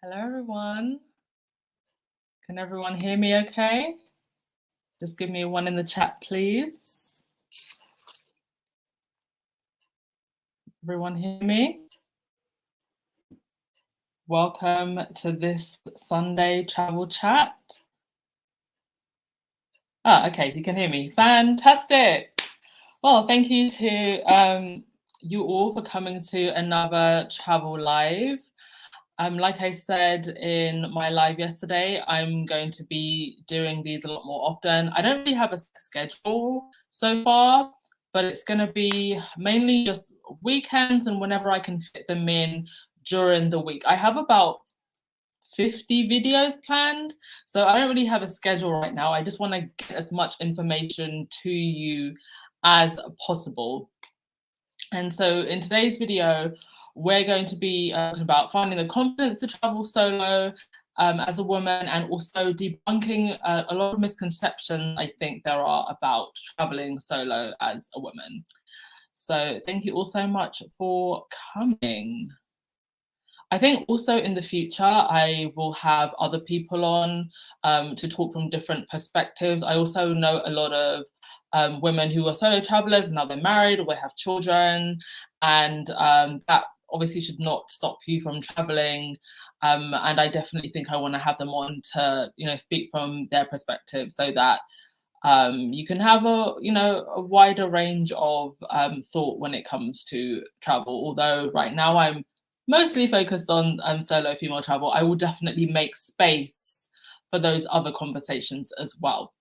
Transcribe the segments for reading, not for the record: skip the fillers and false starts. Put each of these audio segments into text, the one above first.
Hello, everyone. Can everyone hear me okay? Just give me a one in the chat, please. Everyone hear me? Welcome to this Sunday travel chat. Okay, you can hear me. Fantastic. Well, thank you to you all for coming to another travel live. Like I said in my live yesterday, I'm going to be doing these a lot more often. I don't really have a schedule so far, but it's going to be mainly just weekends and whenever I can fit them in during the week. I have about 50 videos planned, so I don't really have a schedule right now. I just want to get as much information to you as possible. And so in today's video, we're going to be talking about finding the confidence to travel solo as a woman, and also debunking a lot of misconceptions I think there are about traveling solo as a woman. So thank you all so much for coming. I think also in the future, I will have other people on to talk from different perspectives. I also know a lot of women who are solo travelers, now they're married or they have children, and that obviously should not stop you from traveling. And I definitely think I want to have them on to, speak from their perspective, so that you can have a wider range of thought when it comes to travel. Although right now I'm mostly focused on solo female travel, I will definitely make space for those other conversations as well.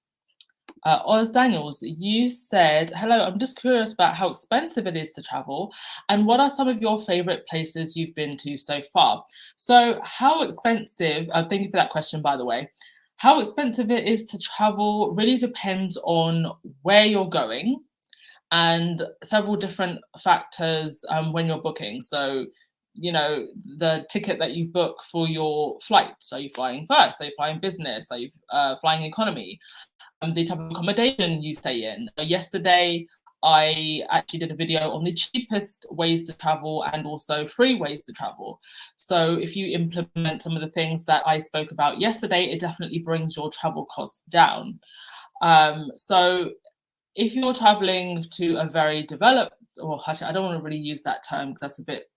Oz Daniels, you said, hello, I'm just curious about how expensive it is to travel and what are some of your favorite places you've been to so far? So how expensive, thank you for that question, by the way. How expensive it is to travel really depends on where you're going and several different factors when you're booking. So, the ticket that you book for your flight. So, are you flying first? Are you flying business? Are you flying economy? The type of accommodation you stay in. Yesterday, I actually did a video on the cheapest ways to travel and also free ways to travel. So if you implement some of the things that I spoke about yesterday, it definitely brings your travel costs down. So if you're traveling to a very developed, or actually, I don't want to really use that term because that's a bit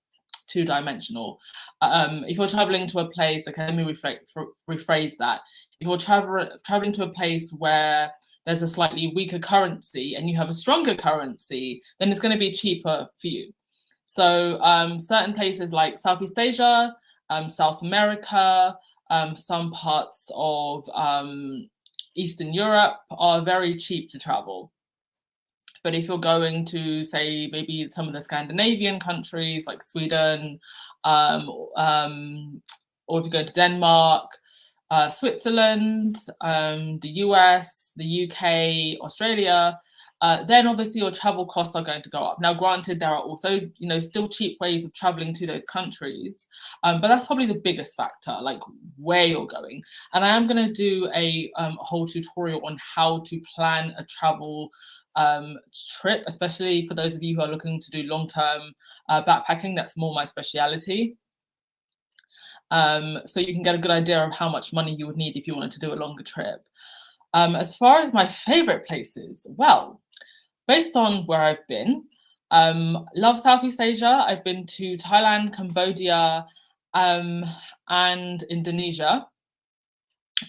two-dimensional. If you're traveling to a place, okay, let me rephrase that. If you're traveling to a place where there's a slightly weaker currency and you have a stronger currency, then it's going to be cheaper for you. So certain places like Southeast Asia, South America, some parts of Eastern Europe are very cheap to travel. But if you're going to, say, maybe some of the Scandinavian countries like Sweden, or if you go to Denmark, Switzerland, the US, the UK, Australia, then obviously your travel costs are going to go up. Now, granted, there are also, still cheap ways of traveling to those countries, but that's probably the biggest factor, like where you're going. And I am going to do a whole tutorial on how to plan a travel trip, especially for those of you who are looking to do long-term backpacking. That's more my speciality. So you can get a good idea of how much money you would need if you wanted to do a longer trip. As far as my favorite places, well, based on where I've been, love Southeast Asia. I've been to Thailand, Cambodia, and Indonesia.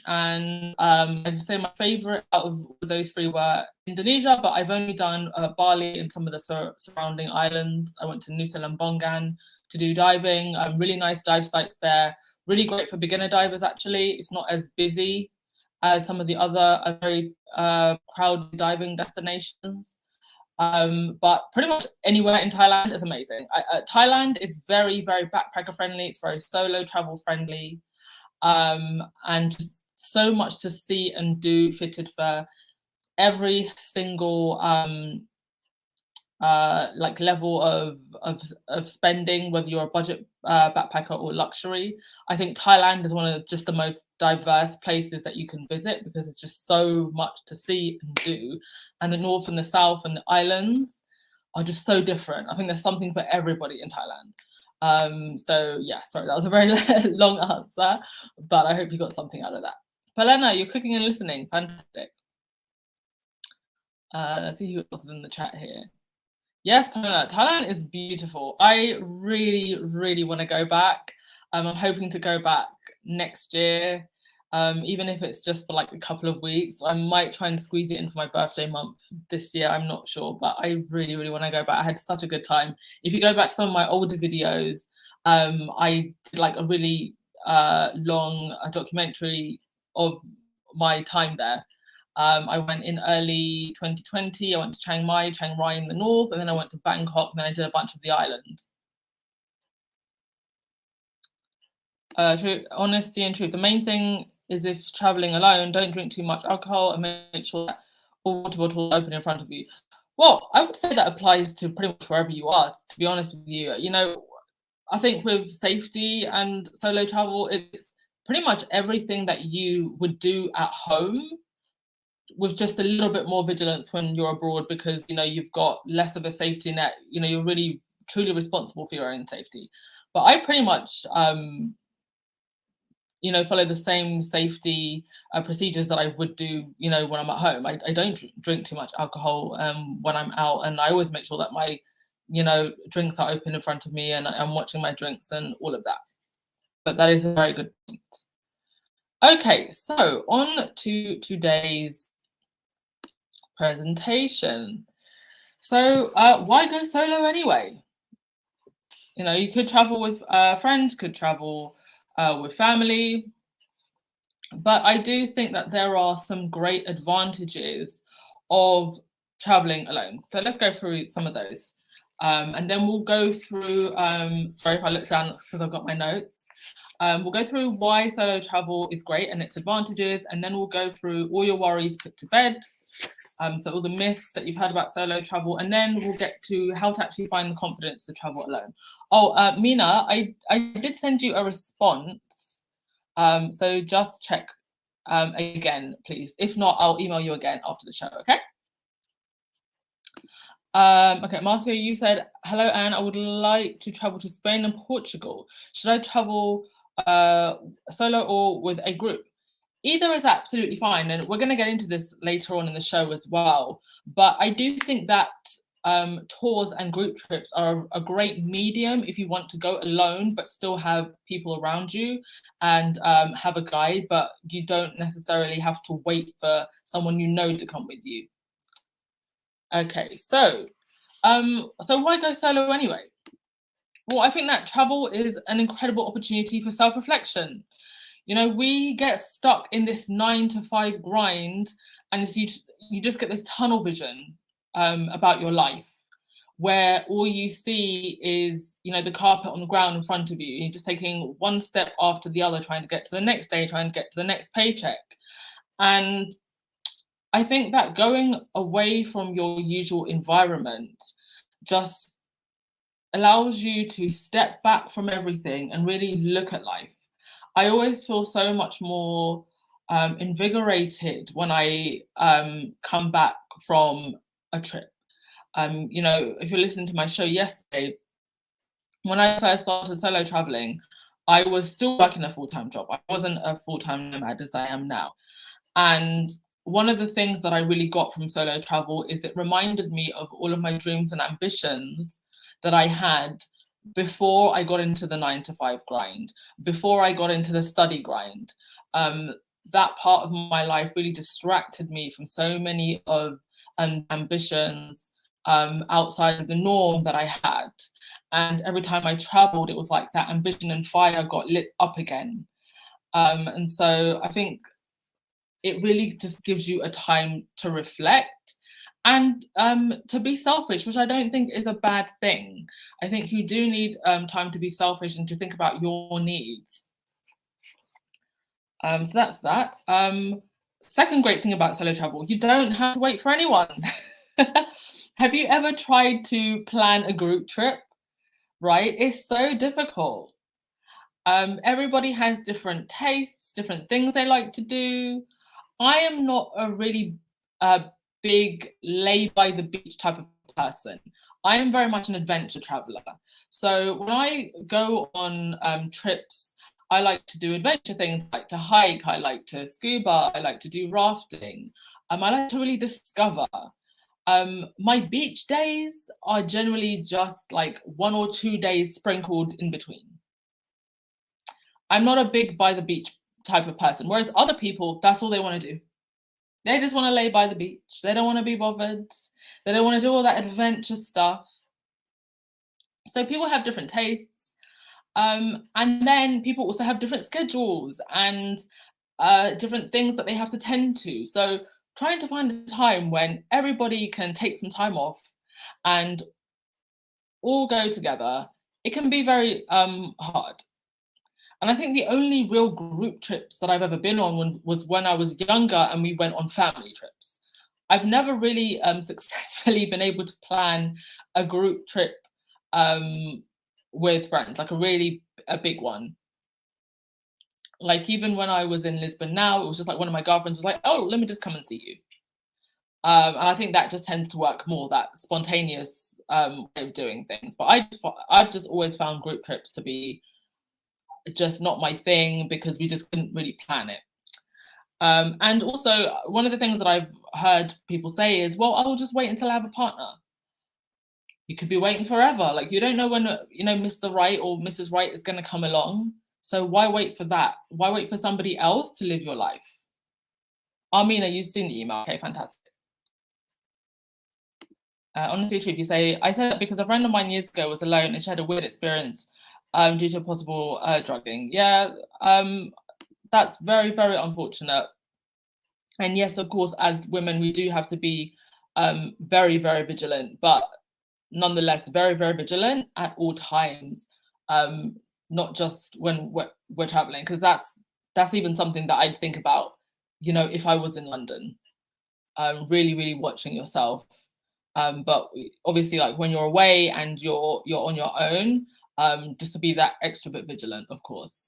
And I'd say my favorite out of those three were Indonesia, but I've only done Bali and some of the surrounding islands. I went to Nusa Lembongan to do diving. Really nice dive sites there. Really great for beginner divers, actually. It's not as busy as some of the other very crowded diving destinations. But pretty much anywhere in Thailand is amazing. Thailand is very, very backpacker friendly. It's very solo travel friendly. And just so much to see and do, fitted for every single like level of spending, whether you're a budget backpacker or luxury. I think Thailand is one of just the most diverse places that you can visit because it's just so much to see and do. And the north and the south and the islands are just so different. I think there's something for everybody in Thailand. So yeah, sorry, that was a very long answer, but I hope you got something out of that. Palena, you're cooking and listening. Fantastic. Let's see who else is in the chat here. Yes, Palena, Thailand is beautiful. I really, really want to go back. I'm hoping to go back next year, even if it's just for like a couple of weeks. I might try and squeeze it into my birthday month this year. I'm not sure, but I really, really want to go back. I had such a good time. If you go back to some of my older videos, I did like a really long documentary of my time there. I went in early 2020. I went to Chiang Mai, Chiang Rai in the north, and then I went to Bangkok, and then I did a bunch of the islands. Honesty and truth. The main thing is if traveling alone, don't drink too much alcohol and make sure that all water bottles are open in front of you. Well, I would say that applies to pretty much wherever you are, to be honest with you. You know, I think with safety and solo travel, it's pretty much everything that you would do at home with just a little bit more vigilance when you're abroad, because you know you've got less of a safety net. You know, you're really truly responsible for your own safety. But I pretty much you know, follow the same safety procedures that I would do, you know, when I'm at home. I don't drink too much alcohol when I'm out, and I always make sure that my, you know, drinks are open in front of me and I'm watching my drinks and all of that. But that is a very good point. Okay, so on to today's presentation. So why go solo anyway? You know, you could travel with friends, could travel with family, but I do think that there are some great advantages of traveling alone. So let's go through some of those. And then we'll go through, sorry if I look down because I've got my notes. We'll go through why solo travel is great and its advantages, and then we'll go through all your worries put to bed. So all the myths that you've heard about solo travel, and then we'll get to how to actually find the confidence to travel alone. Oh, Mina, I did send you a response. So just check again, please. If not, I'll email you again after the show, okay? Okay, Marcia, you said, hello, Anne, I would like to travel to Spain and Portugal. Should I travel solo or with a group? Either is absolutely fine, and we're going to get into this later on in the show as well. But I do think that tours and group trips are a great medium if you want to go alone but still have people around you and have a guide, but you don't necessarily have to wait for someone you know to come with you. Okay, so why go solo anyway? Well, I think that travel is an incredible opportunity for self-reflection. You know, we get stuck in this 9 to 5 grind, and you just get this tunnel vision about your life, where all you see is, you know, the carpet on the ground in front of you. You're just taking one step after the other, trying to get to the next day, trying to get to the next paycheck. And I think that going away from your usual environment just allows you to step back from everything and really look at life. I always feel so much more invigorated when I come back from a trip. You know, if you listen to my show yesterday, when I first started solo traveling, I was still working a full-time job. I wasn't a full-time nomad as I am now. And one of the things that I really got from solo travel is it reminded me of all of my dreams and ambitions that I had before I got into the 9 to 5 grind, before I got into the study grind. That part of my life really distracted me from so many of ambitions outside of the norm that I had. And every time I traveled, it was like that ambition and fire got lit up again. And so I think it really just gives you a time to reflect and to be selfish, which I don't think is a bad thing. I think you do need time to be selfish and to think about your needs. So that's that. Second great thing about solo travel, you don't have to wait for anyone. Have you ever tried to plan a group trip? Right? It's so difficult. Everybody has different tastes, different things they like to do. I am not a really big lay by the beach type of person. I am very much an adventure traveler. So when I go on trips, I like to do adventure things, I like to hike, I like to scuba, I like to do rafting. I like to really discover. My beach days are generally just like 1 or 2 days sprinkled in between. I'm not a big by the beach type of person, whereas other people, that's all they want to do. They just want to lay by the beach. They don't want to be bothered. They don't want to do all that adventure stuff. So people have different tastes. And then people also have different schedules and different things that they have to tend to. So trying to find a time when everybody can take some time off and all go together, it can be very hard. And I think the only real group trips that I've ever been on was when I was younger and we went on family trips. I've never really successfully been able to plan a group trip with friends, like a big one. Like even when I was in Lisbon now, it was just like one of my girlfriends was like, "Oh, let me just come and see you." And I think that just tends to work more, that spontaneous way of doing things. But I've just always found group trips to be just not my thing because we just couldn't really plan it. And also, one of the things that I've heard people say is, well, I'll just wait until I have a partner. You could be waiting forever. Like, you don't know when, Mr. Right or Mrs. Right is going to come along. So why wait for that? Why wait for somebody else to live your life? Armina, you've seen the email. Okay, fantastic. Honestly, truth, you say, I said that because a friend of mine years ago was alone and she had a weird experience due to possible drugging. Yeah, that's very, very unfortunate. And yes, of course, as women, we do have to be very, very vigilant, but nonetheless, very, very vigilant at all times, not just when we're traveling, because that's even something that I'd think about, if I was in London, really, really watching yourself. But obviously, like when you're away and you're on your own, just to be that extra bit vigilant, of course.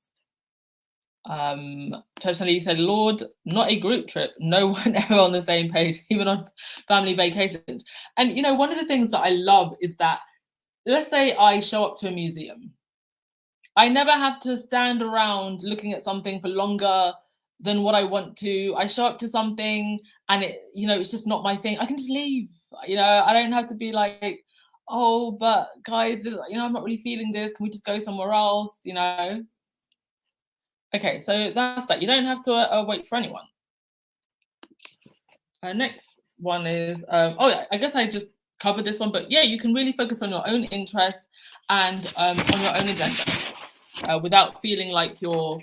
Personally, said, Lord, not a group trip. No one ever on the same page, even on family vacations. And one of the things that I love is that, let's say I show up to a museum. I never have to stand around looking at something for longer than what I want to. I show up to something and it's just not my thing. I can just leave. I don't have to be like, oh, but guys, I'm not really feeling this. Can we just go somewhere else? Okay, so that's that. You don't have to wait for anyone. Next one is, I guess I just covered this one, but yeah, you can really focus on your own interests and on your own agenda without feeling like you're,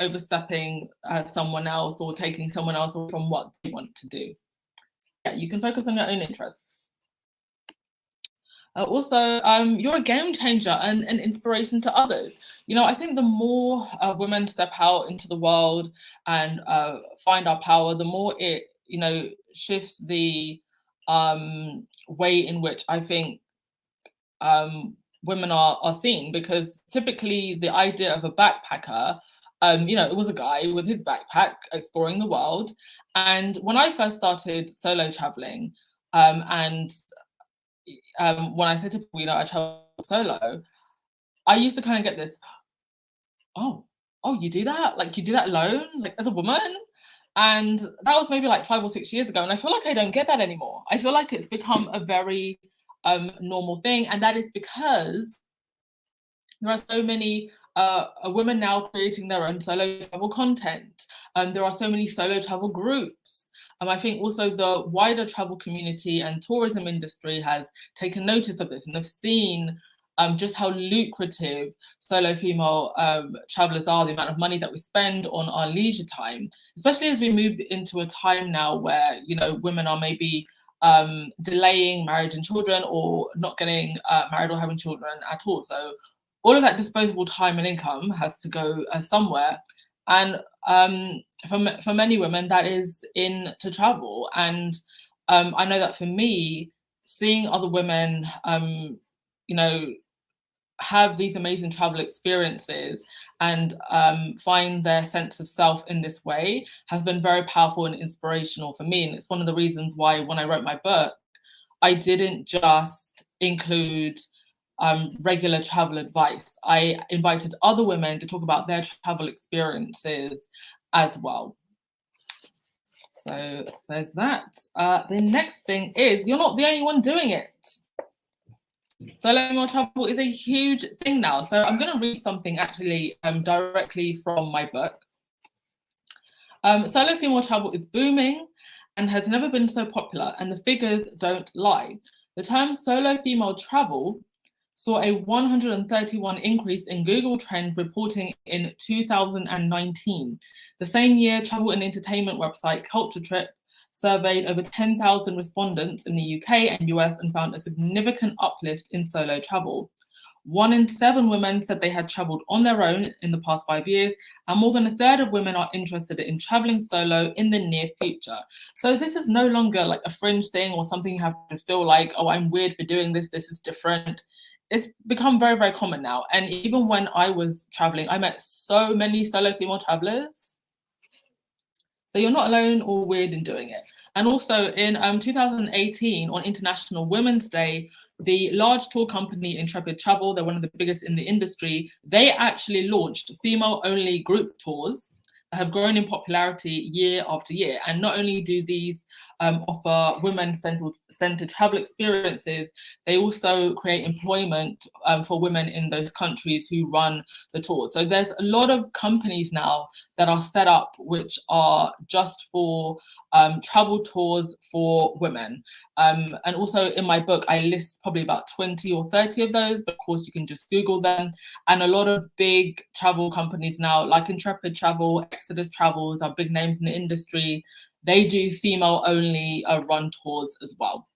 overstepping someone else or taking someone else from what they want to do. Yeah, you can focus on your own interests. Also, you're a game changer and an inspiration to others. I think the more women step out into the world and find our power, the more it, shifts the way in which I think women are seen. Because typically the idea of a backpacker, it was a guy with his backpack exploring the world. And when I first started solo traveling, and when I say to people, I travel solo, I used to kind of get this, oh, you do that? Like, you do that alone, like as a woman? And that was maybe like 5 or 6 years ago. And I feel like I don't get that anymore. I feel like it's become a very normal thing. And that is because there are so many women now creating their own solo travel content. There are so many solo travel groups. I think also the wider travel community and tourism industry has taken notice of this and have seen just how lucrative solo female travelers are, the amount of money that we spend on our leisure time, especially as we move into a time now where, women are maybe delaying marriage and children or not getting married or having children at all. So all of that disposable time and income has to go somewhere. And for many women, that is in to travel. And I know that for me, seeing other women, have these amazing travel experiences and find their sense of self in this way has been very powerful and inspirational for me. And it's one of the reasons why when I wrote my book, I didn't just include regular travel advice. I invited other women to talk about their travel experiences as well. So there's that. The next thing is you're not the only one doing it. Solo female travel is a huge thing now. So I'm going to read something actually directly from my book. Solo female travel is booming and has never been so popular, and the figures don't lie. The term solo female travel saw a 131 increase in Google Trend reporting in 2019. The same year, travel and entertainment website Culture Trip surveyed over 10,000 respondents in the UK and US and found a significant uplift in solo travel. 1 in 7 women said they had travelled on their own in the past 5 years, and more than a third of women are interested in travelling solo in the near future. So this is no longer like a fringe thing or something you have to feel like, oh, I'm weird for doing this, this is different. It's become very, very common now. And even when I was travelling, I met so many solo female travellers. So you're not alone or weird in doing it. And also in 2018, on International Women's Day, the large tour company Intrepid Travel, they're one of the biggest in the industry, they actually launched female-only group tours that have grown in popularity year after year. And not only do these offer women-centered travel experiences, they also create employment for women in those countries who run the tours. So there's a lot of companies now that are set up which are just for travel tours for women. And also in my book, I list probably about 20 or 30 of those, but of course you can just Google them. And a lot of big travel companies now, like Intrepid Travel, Exodus Travels, are big names in the industry. They do female-only run tours as well.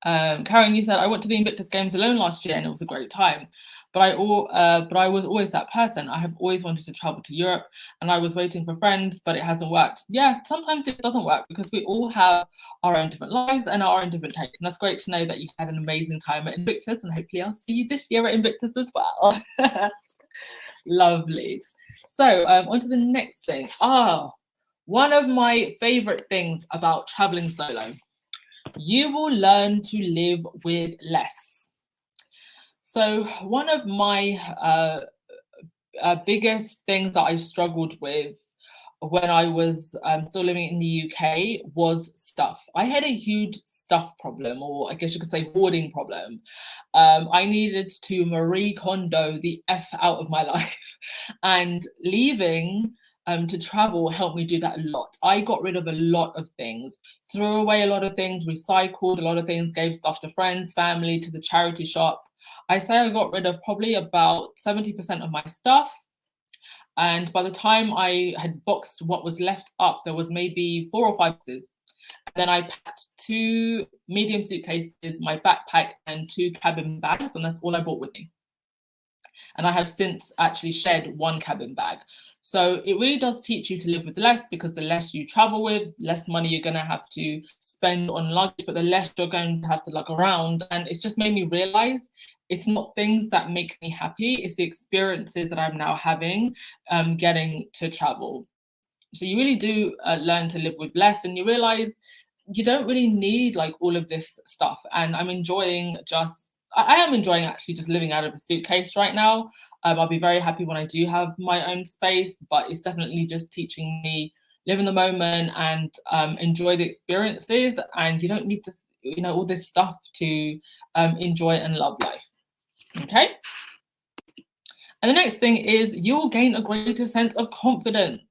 Karen, you said, I went to the Invictus Games alone last year and it was a great time. But I was always that person. I have always wanted to travel to Europe and I was waiting for friends, but it hasn't worked. Yeah, sometimes it doesn't work because we all have our own different lives and our own different tastes. And that's great to know that you had an amazing time at Invictus, and hopefully I'll see you this year at Invictus as well. Lovely. So on to the next thing. One of my favorite things about traveling solo. You will learn to live with less. So one of my biggest things that I struggled with when I was still living in the UK was stuff. I had a huge stuff problem, or I guess you could say hoarding problem. I needed to Marie Kondo the F out of my life, and leaving to travel helped me do that a lot. I got rid of a lot of things, threw away a lot of things, recycled a lot of things, gave stuff to friends, family, to the charity shop. I say I got rid of probably about 70% of my stuff. And by the time I had boxed what was left up, there was maybe 4 or 5 boxes. And then I packed 2 medium suitcases, my backpack, and 2 cabin bags, and that's all I brought with me. And I have since actually shed 1 cabin bag. So it really does teach you to live with less, because the less you travel with, less money you're going to have to spend on luggage, but the less you're going to have to lug around. And it's just made me realize it's not things that make me happy, it's the experiences that I'm now having getting to travel. So you really do learn to live with less, and you realize you don't really need like all of this stuff. And I'm enjoying I am enjoying actually just living out of a suitcase right now. I'll be very happy when I do have my own space, but it's definitely just teaching me live in the moment and enjoy the experiences. And you don't need this, all this stuff to enjoy and love life. Okay. And the next thing is you will gain a greater sense of confidence.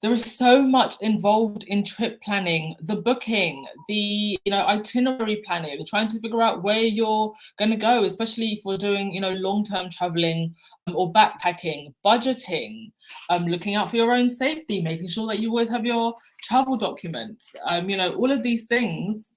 There is so much involved in trip planning, the booking, the itinerary planning, trying to figure out where you're going to go, especially if we're doing long-term traveling or backpacking, budgeting, looking out for your own safety, making sure that you always have your travel documents, all of these things.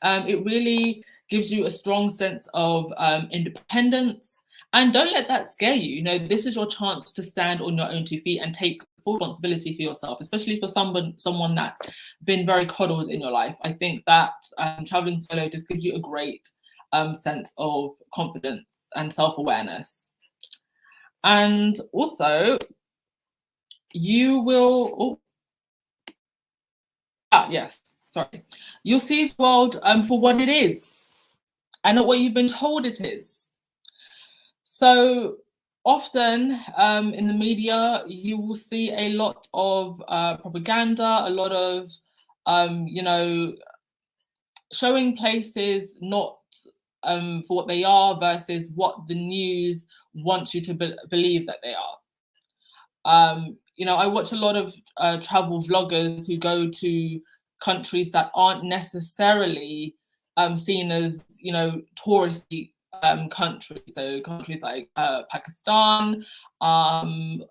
It really gives you a strong sense of independence. And don't let that scare you. This is your chance to stand on your own 2 feet and take full responsibility for yourself, especially for someone that's been very coddled in your life. I think that traveling solo just gives you a great sense of confidence and self-awareness. And also, you will... yes. you'll see the world for what it is and not what you've been told it is. So often in the media, you will see a lot of propaganda, a lot of, showing places not for what they are versus what the news wants you to believe that they are. I watch a lot of travel vloggers who go to countries that aren't necessarily seen as, touristy countries. So countries like Pakistan, trying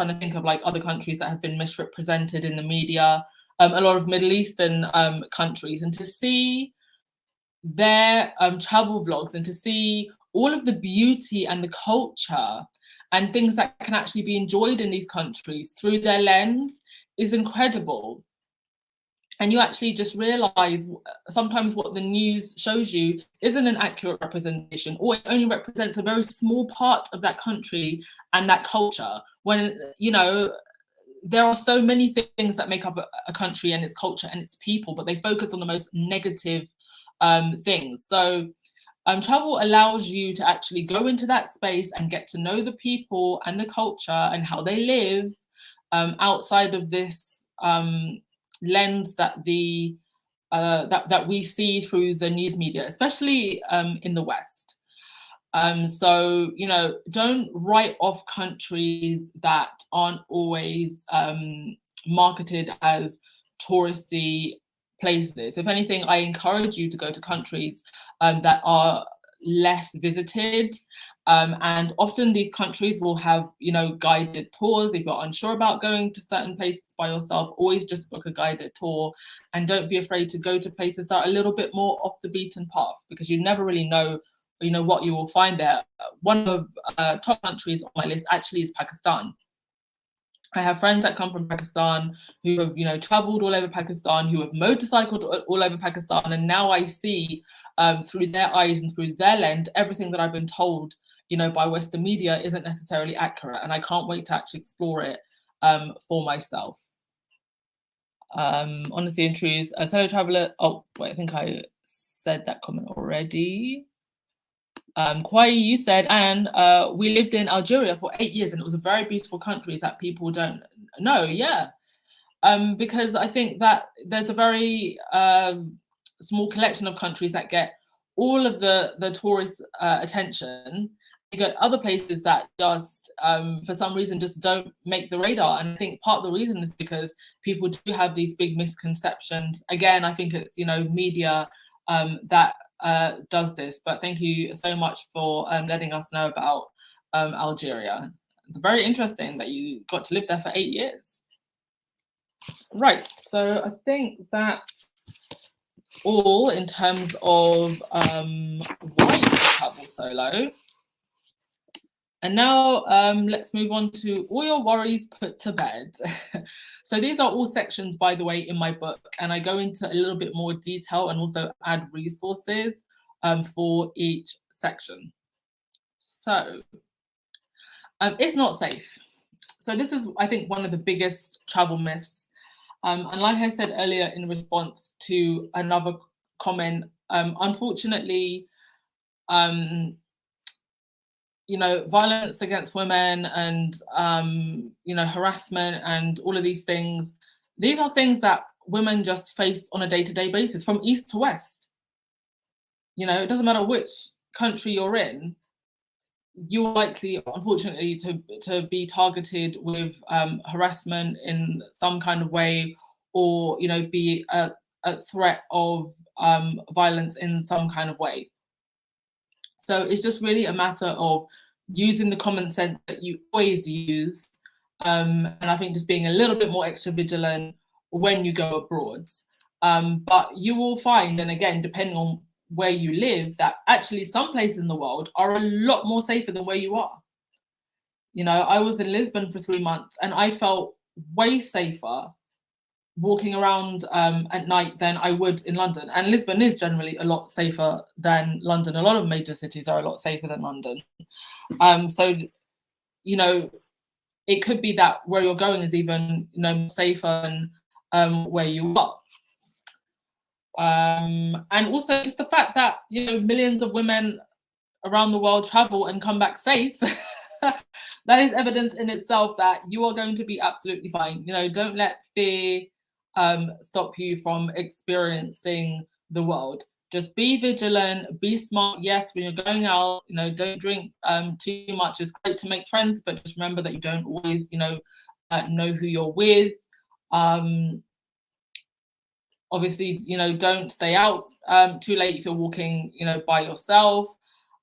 to think of like other countries that have been misrepresented in the media, a lot of Middle Eastern countries, and to see their travel vlogs and to see all of the beauty and the culture and things that can actually be enjoyed in these countries through their lens is incredible. And you actually just realize sometimes what the news shows you isn't an accurate representation, or it only represents a very small part of that country and that culture, when, there are so many things that make up a country and its culture and its people, but they focus on the most negative things. So travel allows you to actually go into that space and get to know the people and the culture and how they live outside of this lens that that we see through the news media, especially in the West. So, don't write off countries that aren't always marketed as touristy places. If anything, I encourage you to go to countries that are less visited. And often these countries will have, guided tours. If you're unsure about going to certain places by yourself, always just book a guided tour, and don't be afraid to go to places that are a little bit more off the beaten path, because you never really know, what you will find there. One of top countries on my list actually is Pakistan. I have friends that come from Pakistan who have, traveled all over Pakistan, who have motorcycled all over Pakistan, and now I see through their eyes and through their lens, everything that I've been told, by Western media isn't necessarily accurate, and I can't wait to actually explore it for myself. Honesty and truth, a solo traveler. Oh, wait, I think I said that comment already. Kwai, you said, and we lived in Algeria for 8 years, and it was a very beautiful country that people don't know. Yeah, because I think that there's a very small collection of countries that get all of the tourist attention. You get other places that just, for some reason, just don't make the radar. And I think part of the reason is because people do have these big misconceptions. Again, I think it's, media that does this. But thank you so much for letting us know about Algeria. It's very interesting that you got to live there for 8 years. Right, so I think that's all in terms of why you travel solo. And now let's move on to all your worries put to bed. So these are all sections, by the way, in my book, and I go into a little bit more detail and also add resources for each section. So it's not safe. So this is, I think, one of the biggest travel myths. And like I said earlier in response to another comment, unfortunately, violence against women and, harassment and all of these things are things that women just face on a day-to-day basis from east to west. It doesn't matter which country you're in, you're likely, unfortunately, to be targeted with harassment in some kind of way, or, be a threat of violence in some kind of way. So it's just really a matter of using the common sense that you always use. And I think just being a little bit more extra vigilant when you go abroad. But you will find, and again, depending on where you live, that actually some places in the world are a lot more safer than where you are. I was in Lisbon for 3 months and I felt way safer walking around at night than I would in London. And Lisbon is generally a lot safer than London. A lot of major cities are a lot safer than London. So, it could be that where you're going is even, safer than where you are. And also just the fact that, you know, millions of women around the world travel and come back safe. That is evidence in itself that you are going to be absolutely fine. You know, don't let fear stop you from experiencing the world. Just be vigilant, be smart. Yes, when you're going out, you know, don't drink too much. It's great to make friends, but just remember that you don't always, you know who you're with. Obviously, you know, don't stay out too late if you're walking, you know, by yourself.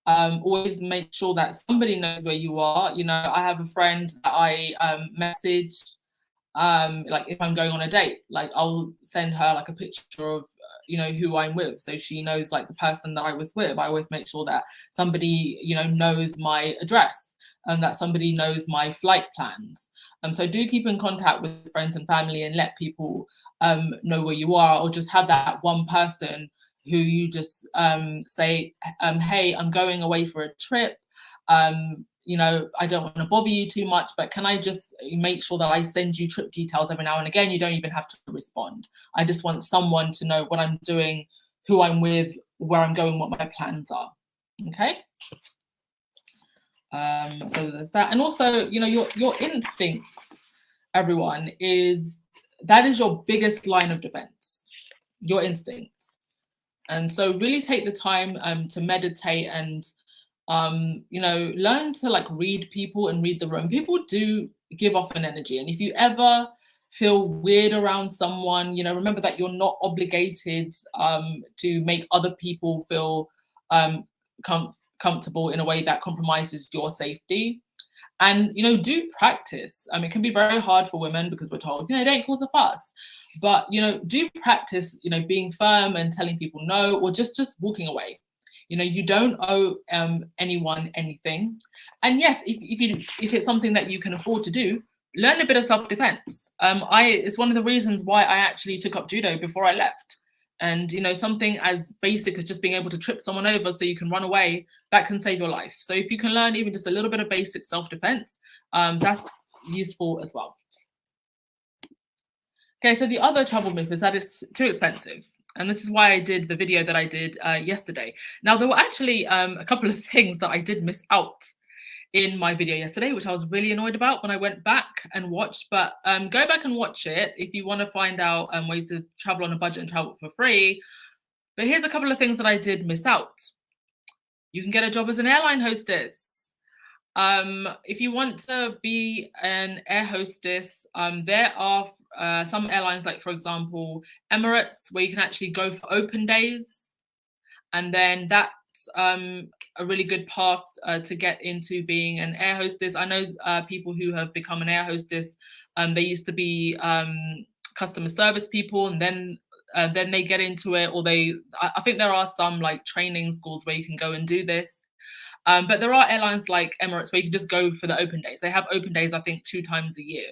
Always make sure that somebody knows where you are. You know, I have a friend that I message, like if I'm going on a date, like I'll send her like a picture of, you know, who I'm with, so she knows like the person that I was with. I always make sure that somebody, you know, knows my address and that somebody knows my flight plans. So do keep in contact with friends and family and let people know where you are, or just have that one person who you just say, hey, I'm going away for a trip. You know, I don't want to bother you too much, but can I just make sure that I send you trip details every now and again? You don't even have to respond. I just want someone to know what I'm doing, who I'm with, where I'm going, what my plans are. Okay. So there's that. And also, you know, your instincts, everyone, that is your biggest line of defense, your instincts. And so really take the time to meditate and you know, learn to like read people and read the room. People do give off an energy, and if you ever feel weird around someone, you know, remember that you're not obligated to make other people feel comfortable in a way that compromises your safety. And, you know, do practice. I mean, it can be very hard for women because we're told, you know, don't cause a fuss. But, you know, do practice, you know, being firm and telling people no, or just walking away. You know, you don't owe anyone anything. And yes, if it's something that you can afford to do, learn a bit of self-defense. It's one of the reasons why I actually took up judo before I left. And, you know, something as basic as just being able to trip someone over so you can run away, that can save your life. So if you can learn even just a little bit of basic self-defense, that's useful as well. Okay, so the other travel myth is that it's too expensive. And this is why I did the video that I did yesterday. Now, there were actually a couple of things that I did miss out in my video yesterday, which I was really annoyed about when I went back and watched. But go back and watch it if you want to find out ways to travel on a budget and travel for free. But here's a couple of things that I did miss out. You can get a job as an airline hostess. If you want to be an air hostess, there are some airlines, like for example, Emirates, where you can actually go for open days. And then that's a really good path to get into being an air hostess. I know people who have become an air hostess, they used to be customer service people, and then they get into it, or I think there are some like training schools where you can go and do this. But there are airlines like Emirates where you can just go for the open days. They have open days, I think, 2 times a year,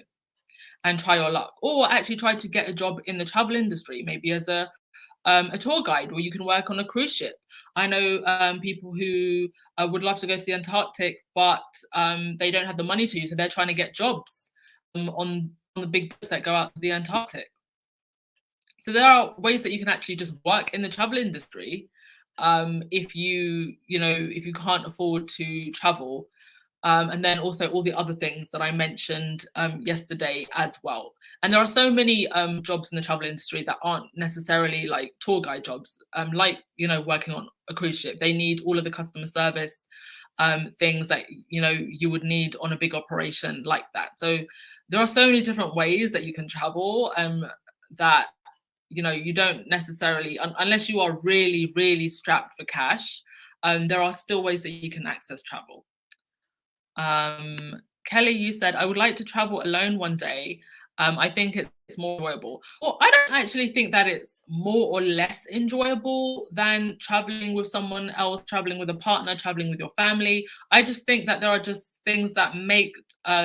and try your luck. Or actually try to get a job in the travel industry, maybe as a tour guide, where you can work on a cruise ship. I know people who would love to go to the Antarctic, but they don't have the money to, so they're trying to get jobs on the big boats that go out to the Antarctic. So there are ways that you can actually just work in the travel industry if you can't afford to travel. And then also all the other things that I mentioned yesterday as well. And there are so many jobs in the travel industry that aren't necessarily like tour guide jobs, like, you know, working on a cruise ship. They need all of the customer service things that, you know, you would need on a big operation like that. So there are so many different ways that you can travel that, you know, you don't necessarily, unless you are really, really strapped for cash, there are still ways that you can access travel. Kelly, you said, I would like to travel alone one day. I think it's more enjoyable. Well, I don't actually think that it's more or less enjoyable than traveling with someone else, traveling with a partner, traveling with your family. I just think that there are just things that make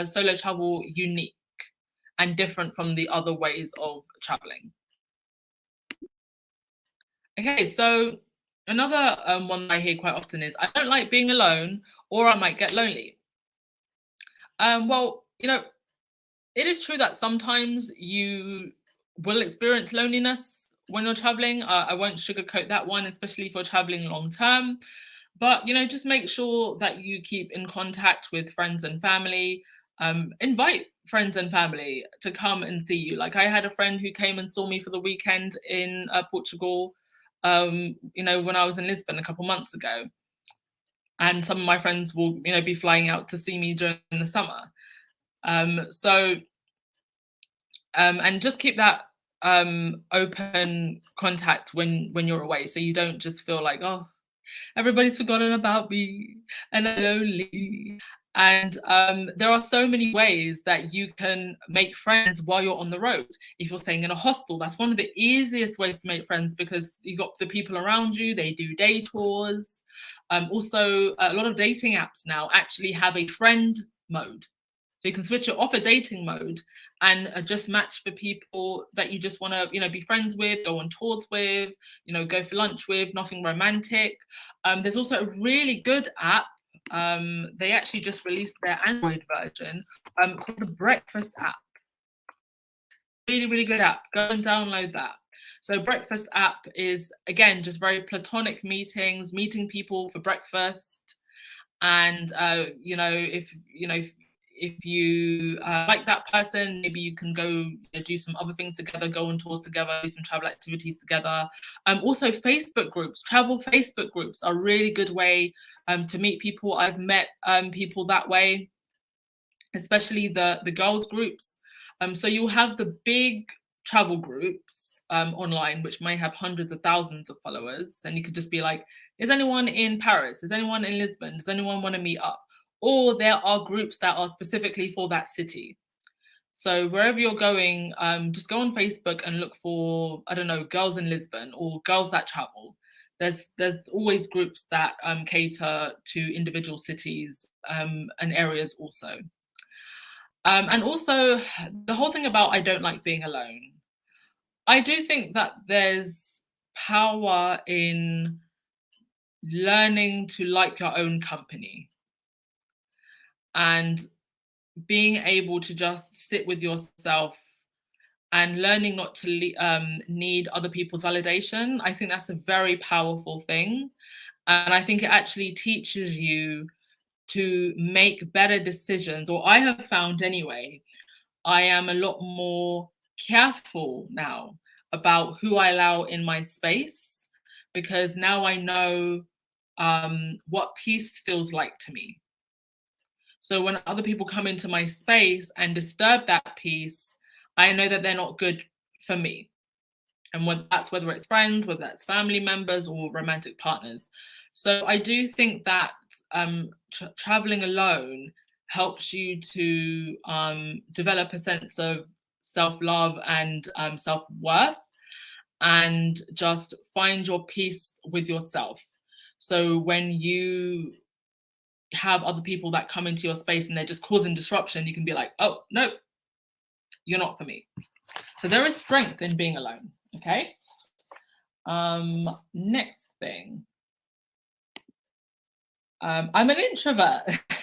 solo travel unique and different from the other ways of traveling. Okay, so another one that I hear quite often is, I don't like being alone, or I might get lonely. Well, you know, it is true that sometimes you will experience loneliness when you're traveling. I won't sugarcoat that one, especially if you're traveling long term. But just make sure that you keep in contact with friends and family. Invite friends and family to come and see you. Like, I had a friend who came and saw me for the weekend in Portugal, when I was in Lisbon a couple months ago. And some of my friends will, be flying out to see me during the summer. So and just keep that open contact when you're away, so you don't just feel like, oh, everybody's forgotten about me and I'm lonely. And there are so many ways that you can make friends while you're on the road. If you're staying in a hostel, that's one of the easiest ways to make friends, because you got the people around you. They do day tours. Also, a lot of dating apps now actually have a friend mode. So you can switch it off a dating mode and just match for people that you just want to, be friends with, go on tours with, go for lunch with, nothing romantic. There's also a really good app. They actually just released their Android version called the Breakfast app. Really, really good app. Go and download that. So Breakfast app is, again, just very platonic meetings, meeting people for breakfast. And if you like that person, maybe you can go do some other things together, go on tours together, do some travel activities together. Also, Facebook groups, travel Facebook groups are a really good way to meet people. I've met people that way, especially the girls groups. So you'll have the big travel groups online, which may have hundreds of thousands of followers, and you could just be like, is anyone in Paris? Is anyone in Lisbon? Does anyone want to meet up? Or there are groups that are specifically for that city. So wherever you're going, just go on Facebook and look for, I don't know, girls in Lisbon or girls that travel. There's always groups that cater to individual cities and areas also. And also, the whole thing about I don't like being alone. I do think that there's power in learning to like your own company and being able to just sit with yourself and learning not to need other people's validation. I think that's a very powerful thing. And I think it actually teaches you to make better decisions, or I have found anyway, I am a lot more careful now about who I allow in my space, because now I know what peace feels like to me. So when other people come into my space and disturb that peace, I know that they're not good for me. And whether it's friends, whether that's family members or romantic partners. So I do think that traveling alone helps you to develop a sense of self-love and self-worth, and just find your peace with yourself. So when you have other people that come into your space and they're just causing disruption, you can be like, oh, no, you're not for me. So there is strength in being alone. Okay. Next thing. I'm an introvert.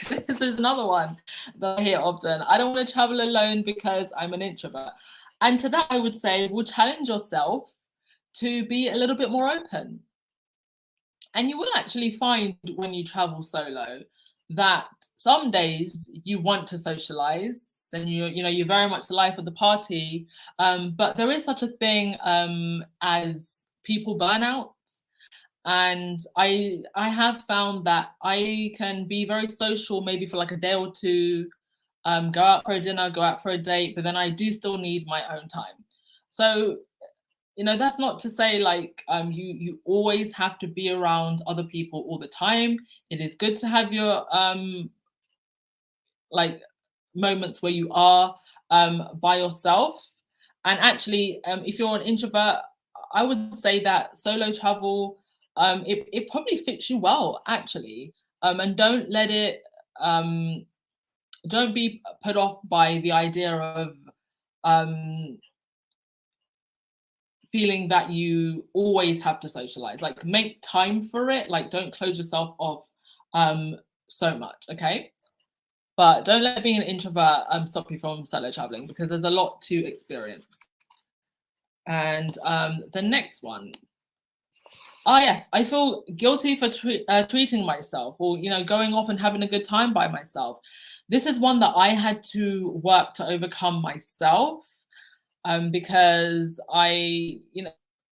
This is another one that I hear often. I don't want to travel alone because I'm an introvert. And to that, I would say, well, challenge yourself to be a little bit more open. And you will actually find when you travel solo that some days you want to socialize and you're very much the life of the party. But there is such a thing as people burnout. And I have found that I can be very social, maybe for like a day or two, go out for a dinner, go out for a date, but then I do still need my own time. So that's not to say like you always have to be around other people all the time. It is good to have your like moments where you are by yourself. And actually, if you're an introvert, I would say that solo travel, it probably fits you well, actually. And don't let it, don't be put off by the idea of feeling that you always have to socialize. Like, make time for it. Like, don't close yourself off so much, okay? But don't let being an introvert stop you from solo traveling, because there's a lot to experience. And the next one. Oh yes, I feel guilty for treating myself, or going off and having a good time by myself. This is one that I had to work to overcome myself, because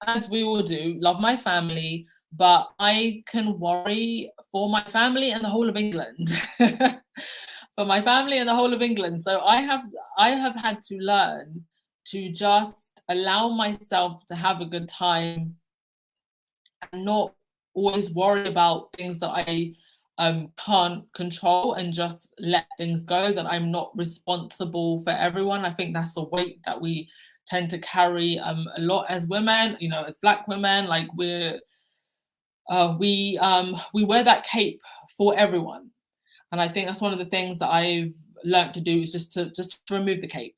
as we all do, love my family, but I can worry for my family and the whole of England. For my family and the whole of England. So I have had to learn to just allow myself to have a good time and not always worry about things that I can't control, and just let things go, that I'm not responsible for everyone. I think that's a weight that we tend to carry a lot as women, as Black women. Like we wear that cape for everyone. And I think that's one of the things that I've learned to do, is just to remove the cape.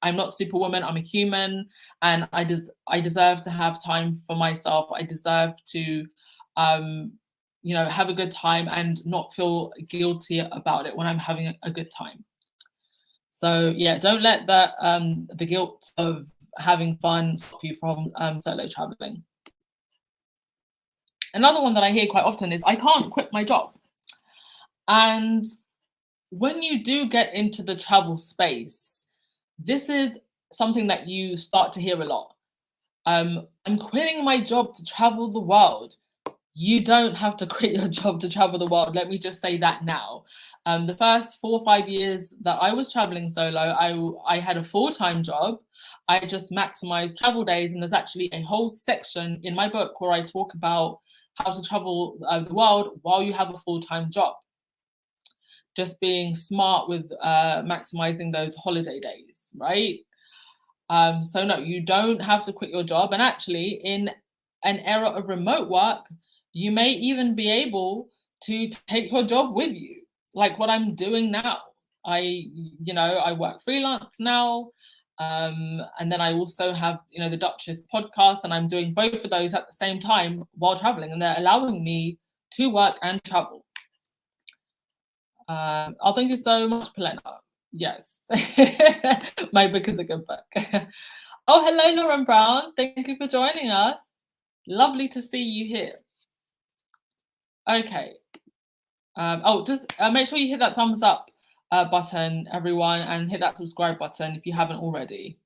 I'm not Superwoman. I'm a human, and I deserve to have time for myself. I deserve to, have a good time and not feel guilty about it when I'm having a good time. So yeah, don't let the guilt of having fun stop you from solo traveling. Another one that I hear quite often is, I can't quit my job. And when you do get into the travel space, this is something that you start to hear a lot. I'm quitting my job to travel the world. You don't have to quit your job to travel the world. Let me just say that now. The first 4 or 5 years that I was traveling solo, I had a full-time job. I just maximized travel days, and there's actually a whole section in my book where I talk about how to travel the world while you have a full-time job. Just being smart with maximizing those holiday days, right? So no, you don't have to quit your job. And actually, in an era of remote work, you may even be able to take your job with you, like what I'm doing now. I work freelance now. And then I also have, the Duchess podcast, and I'm doing both of those at the same time while traveling, and they're allowing me to work and travel. Thank you so much, Polena. Yes, my book is a good book. Oh, hello, Lauren Brown. Thank you for joining us. Lovely to see you here. Okay. Just make sure you hit that thumbs up button, everyone, and hit that subscribe button if you haven't already.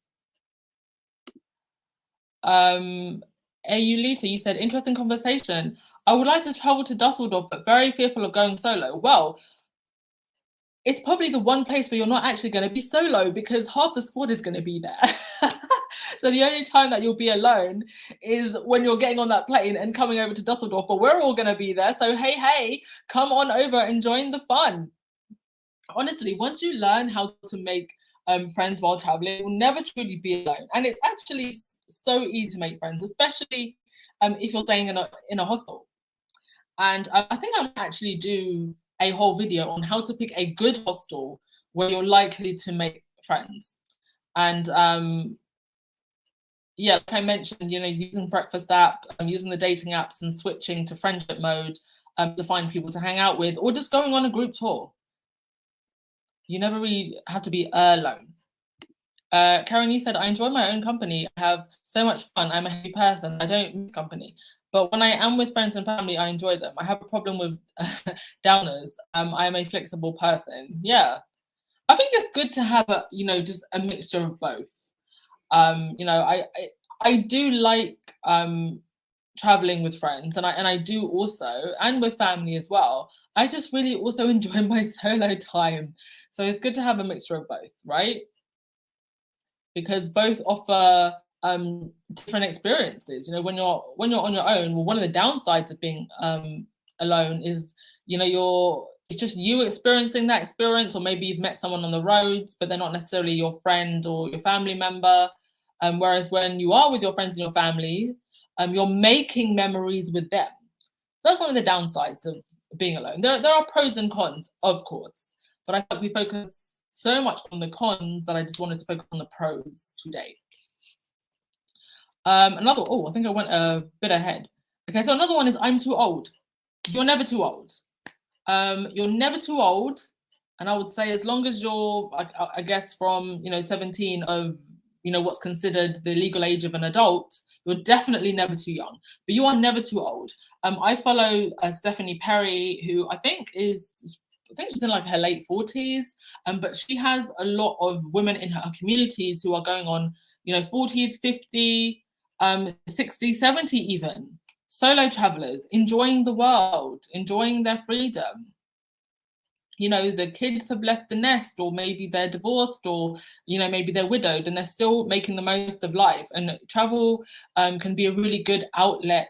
Ayulita, you said, interesting conversation. I would like to travel to Dusseldorf, but very fearful of going solo. Well, it's probably the one place where you're not actually going to be solo, because half the squad is going to be there. So the only time that you'll be alone is when you're getting on that plane and coming over to Dusseldorf, but we're all going to be there. So hey, come on over and join the fun. Honestly, once you learn how to make friends while traveling, you'll never truly be alone. And it's actually so easy to make friends, especially if you're staying in a hostel. And I think I might actually do a whole video on how to pick a good hostel where you're likely to make friends. And yeah, like I mentioned, using breakfast app, using the dating apps, and switching to friendship mode to find people to hang out with, or just going on a group tour. You never really have to be alone. Karen, you said, I enjoy my own company. I have so much fun. I'm a happy person. I don't miss company. But when I am with friends and family, I enjoy them. I have a problem with downers. I am a flexible person. Yeah. I think it's good to have just a mixture of both. I do like traveling with friends, and I do also, and with family as well. I just really also enjoy my solo time. So it's good to have a mixture of both, right? Because both offer different experiences. When you're on your own, well, one of the downsides of being alone is it's just you experiencing that experience, or maybe you've met someone on the road, but they're not necessarily your friend or your family member. Whereas when you are with your friends and your family, you're making memories with them. So that's one of the downsides of being alone. There are pros and cons, of course, but I think we focus so much on the cons that I just wanted to focus on the pros today. I think I went a bit ahead. Okay, so another one is, I'm too old. You're never too old. You're never too old. And I would say, as long as you're, I guess, from 17 of what's considered the legal age of an adult, you're definitely never too young, but you are never too old. I follow Stephanie Perry, who I think she's in like her late 40s, but she has a lot of women in her communities who are going on, 40s, 50, 60, 70 even, solo travelers, enjoying the world, enjoying their freedom. The kids have left the nest, or maybe they're divorced, or maybe they're widowed, and they're still making the most of life. And travel can be a really good outlet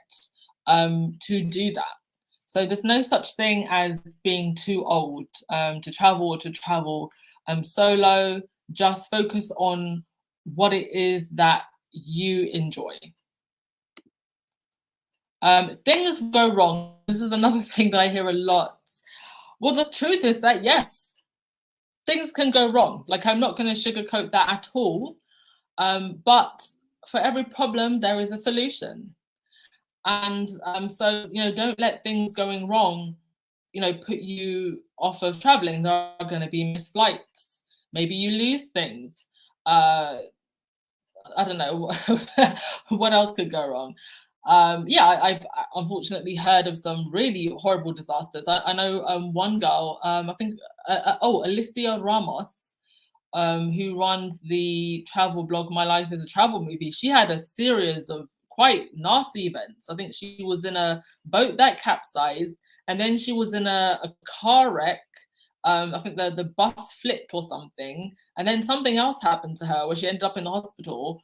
to do that. So there's no such thing as being too old to travel, or to travel solo. Just focus on what it is that you enjoy. Things go wrong. This is another thing that I hear a lot. Well, the truth is that, yes, things can go wrong. Like, I'm not going to sugarcoat that at all. But for every problem, there is a solution. And so, don't let things going wrong, put you off of traveling. There are going to be missed flights. Maybe you lose things. I don't know. What else could go wrong? I've unfortunately heard of some really horrible disasters. I know one girl, I think, Alicia Ramos, who runs the travel blog My Life is a Travel Movie. She had a series of quite nasty events. I think she was in a boat that capsized, and then she was in a car wreck. I think the bus flipped or something, and then something else happened to her where she ended up in the hospital.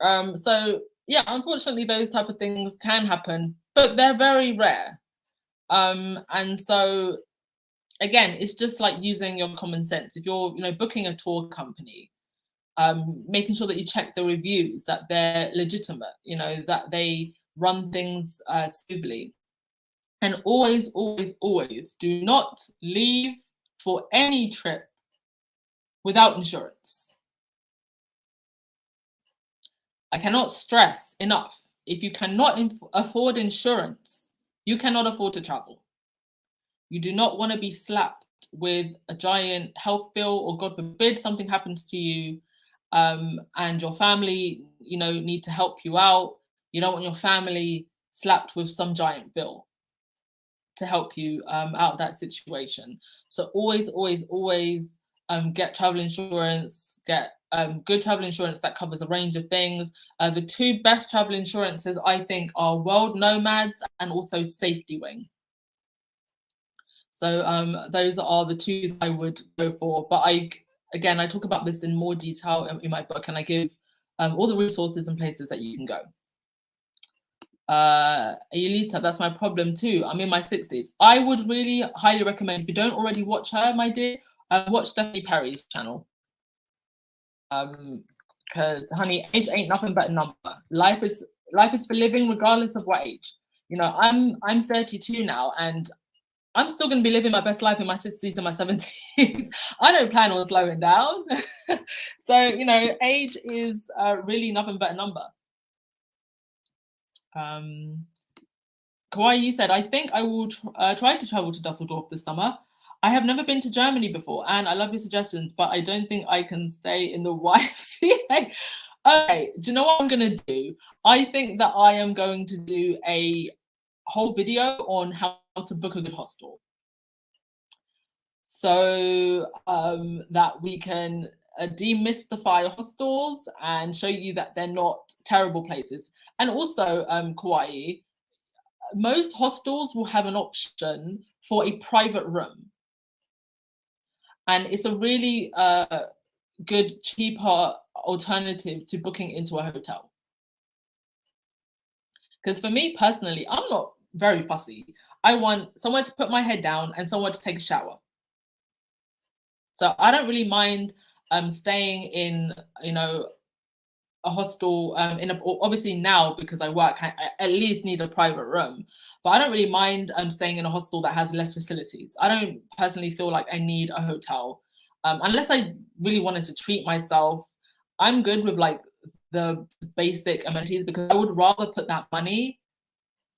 So yeah, unfortunately, those type of things can happen, but they're very rare. And so again, it's just like using your common sense. If you're, booking a tour company, making sure that you check the reviews, that they're legitimate, that they run things smoothly. And always, always, always do not leave for any trip without insurance. I cannot stress enough, if you cannot afford insurance, you cannot afford to travel. You do not want to be slapped with a giant health bill, or God forbid something happens to you, and your family, need to help you out. You don't want your family slapped with some giant bill to help you out of that situation. So always, always, always get travel insurance. Get good travel insurance that covers a range of things. The two best travel insurances, I think, are World Nomads and also Safety Wing. So those are the two that I would go for. But I talk about this in more detail in my book, and I give all the resources and places that you can go. Yulita, that's my problem too. I'm in my 60s. I would really highly recommend, if you don't already watch her, my dear, watch Stephanie Perry's channel. Because honey, age ain't nothing but a number. Life is for living regardless of what age. I'm 32 now, and I'm still going to be living my best life in my 60s and my 70s. I don't plan on slowing down. So, age is really nothing but a number. Kawaii, you said, I think I will try to travel to Dusseldorf this summer. I have never been to Germany before, and I love your suggestions, but I don't think I can stay in the YMCA. Okay, do you know what I'm going to do? I think that I am going to do a whole video on how to book a good hostel, so that we can demystify hostels and show you that they're not terrible places. And also, Kawaii, most hostels will have an option for a private room. And it's a really good, cheaper alternative to booking into a hotel. Because for me personally, I'm not very fussy. I want somewhere to put my head down and somewhere to take a shower. So I don't really mind staying in, a hostel. Obviously now, because I work, I at least need a private room. But I don't really mind staying in a hostel that has less facilities. I don't personally feel like I need a hotel. Unless I really wanted to treat myself, I'm good with like the basic amenities, because I would rather put that money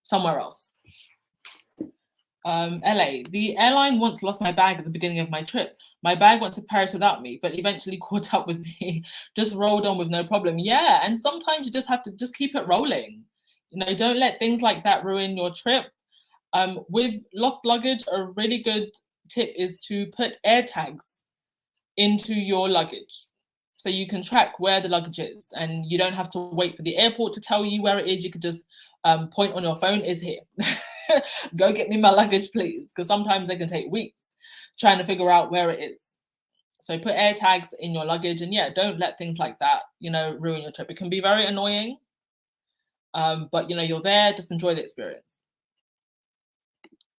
somewhere else. LA, the airline once lost my bag at the beginning of my trip. My bag went to Paris without me, but eventually caught up with me, just rolled on with no problem. Yeah, and sometimes you just have to just keep it rolling. Don't let things like that ruin your trip. With lost luggage, a really good tip is to put air tags into your luggage so you can track where the luggage is, and you don't have to wait for the airport to tell you where it is. You could just point on your phone, is here. Go get me my luggage, please, because sometimes they can take weeks trying to figure out where it is. So put air tags in your luggage, and yeah, don't let things like that, ruin your trip. It can be very annoying, but you're there, just enjoy the experience.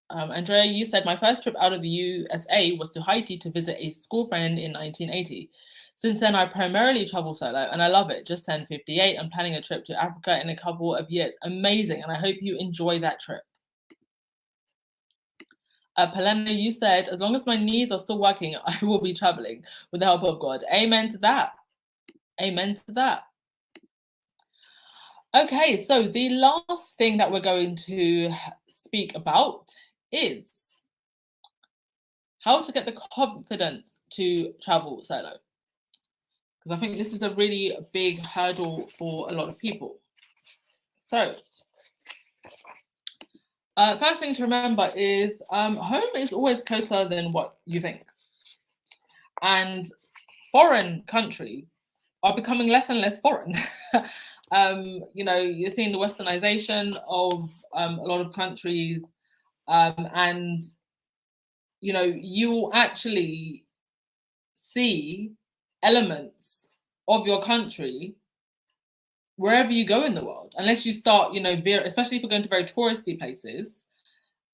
Andrea, you said my first trip out of the USA was to Haiti to visit a school friend in 1980. Since then, I primarily travel solo, and I love it. Just turned 58. I'm planning a trip to Africa in a couple of years. Amazing, and I hope you enjoy that trip. Palena, you said, as long as my knees are still working, I will be traveling with the help of God. Amen to that. Amen to that. Okay, so the last thing that we're going to speak about is how to get the confidence to travel solo. Because I think this is a really big hurdle for a lot of people. So, first thing to remember is home is always closer than what you think. And foreign countries are becoming less and less foreign. You're seeing the westernization of a lot of countries, and you will actually see elements of your country wherever you go in the world, unless you start, especially if you're going to very touristy places,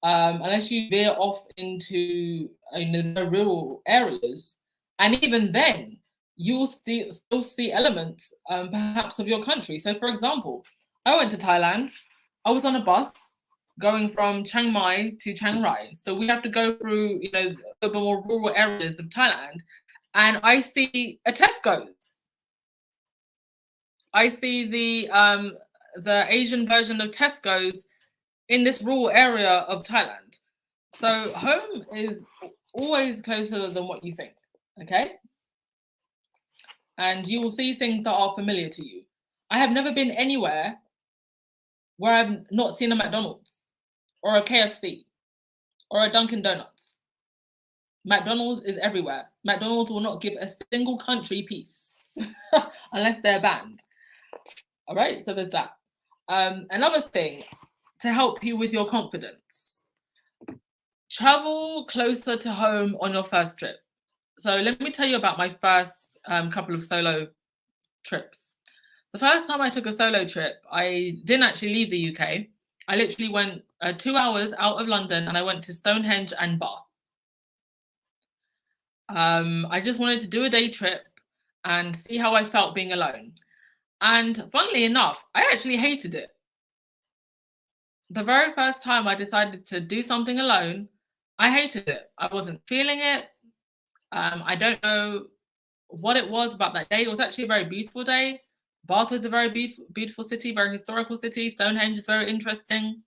unless you veer off into rural areas, and even then, you will still see elements, perhaps, of your country. So, for example, I went to Thailand. I was on a bus going from Chiang Mai to Chiang Rai. So we have to go through, the more rural areas of Thailand, and I see a Tesco's. I see the Asian version of Tesco's in this rural area of Thailand. So home is always closer than what you think, okay? And you will see things that are familiar to you. I have never been anywhere where I've not seen a McDonald's or a KFC or a Dunkin' Donuts. McDonald's is everywhere. McDonald's will not give a single country peace unless they're banned. All right, so there's that. Another thing to help you with your confidence: travel closer to home on your first trip. So let me tell you about my first couple of solo trips. The first time I took a solo trip, I didn't actually leave the UK. I literally went 2 hours out of London, and I went to Stonehenge and Bath. I just wanted to do a day trip and see how I felt being alone. And funnily enough, I actually hated it. The very first time I decided to do something alone, I hated it. I wasn't feeling it. I don't know what it was about that day. It was actually a very beautiful day. Bath is a very beautiful city, very historical city. Stonehenge is very interesting.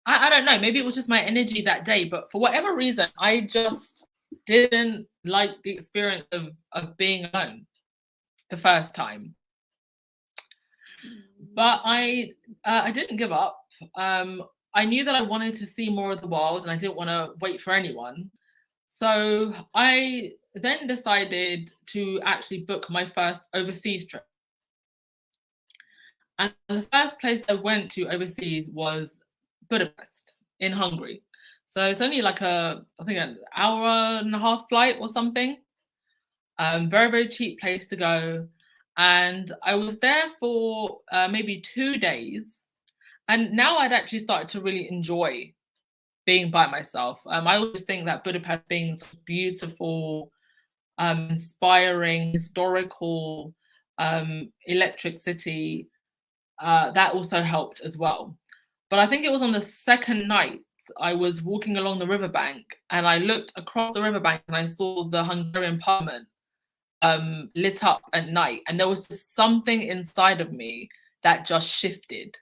I don't know. Maybe it was just my energy that day, but for whatever reason, I just didn't like the experience of being alone the first time. But I didn't give up. I knew that I wanted to see more of the world, and I didn't want to wait for anyone. So I then decided to actually book my first overseas trip. And the first place I went to overseas was Budapest in Hungary. So it's only like I think an hour and a half flight or something. Very, very cheap place to go. And I was there for maybe 2 days. And now I'd actually started to really enjoy being by myself. I always think that Budapest being so beautiful, inspiring, historical, electric city, that also helped as well. But I think it was on the second night, I was walking along the riverbank, and I looked across the riverbank and I saw the Hungarian parliament lit up at night. And there was just something inside of me that just shifted.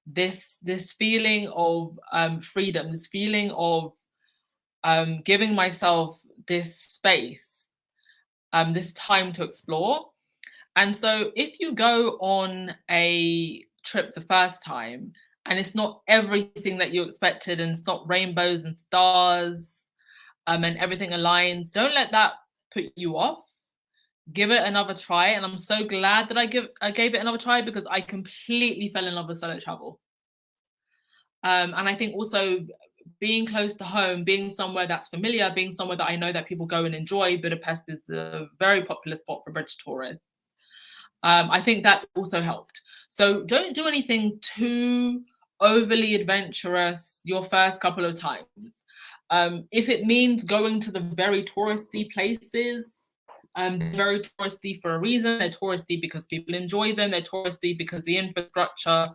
This feeling of freedom, this feeling of giving myself this space, this time to explore. And so if you go on a trip the first time and it's not everything that you expected and it's not rainbows and stars, and everything aligns, don't let that put you off. Give it another try. And I'm so glad that I gave it another try, because I completely fell in love with solo travel. And I think also being close to home, being somewhere that's familiar, being somewhere that I know that people go and enjoy. Budapest is a very popular spot for British tourists. I think that also helped. So don't do anything too overly adventurous your first couple of times. If it means going to the very touristy places, they're very touristy for a reason. They're touristy because people enjoy them. They're touristy because the infrastructure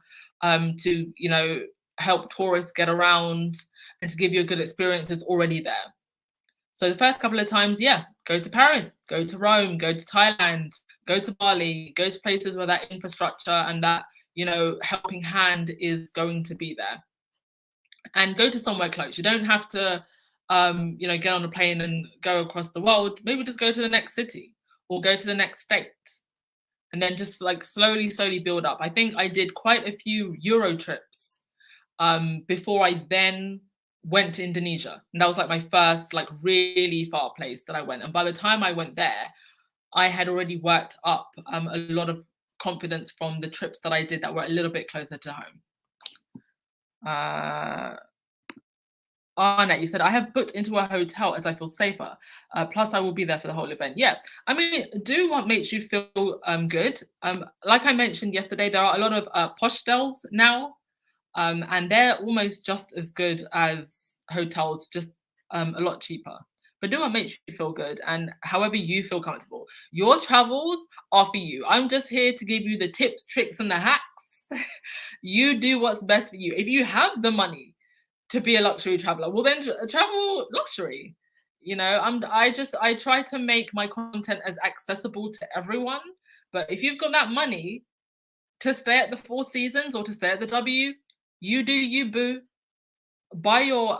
to, help tourists get around and to give you a good experience is already there. So the first couple of times, yeah, go to Paris, go to Rome, go to Thailand, go to Bali, go to places where that infrastructure and that, helping hand is going to be there. And go to somewhere close. You don't have to, get on a plane and go across the world. Maybe just go to the next city or go to the next state. And then just like slowly build up. I think I did quite a few Euro trips before I then went to Indonesia. And that was like my first like really far place that I went. And by the time I went there, I had already worked up a lot of confidence from the trips that I did that were a little bit closer to home. Arnett, you said, I have booked into a hotel as I feel safer. Plus, I will be there for the whole event. Yeah, I mean, do what makes you feel good. Like I mentioned yesterday, there are a lot of poshtels now, and they're almost just as good as hotels, just a lot cheaper. But do what makes you feel good, and however you feel comfortable. Your travels are for you. I'm just here to give you the tips, tricks, and the hacks. You do what's best for you. If you have the money to be a luxury traveler, well then travel luxury. I try to make my content as accessible to everyone. But if you've got that money to stay at the Four Seasons or to stay at the W, you do you, boo. Buy your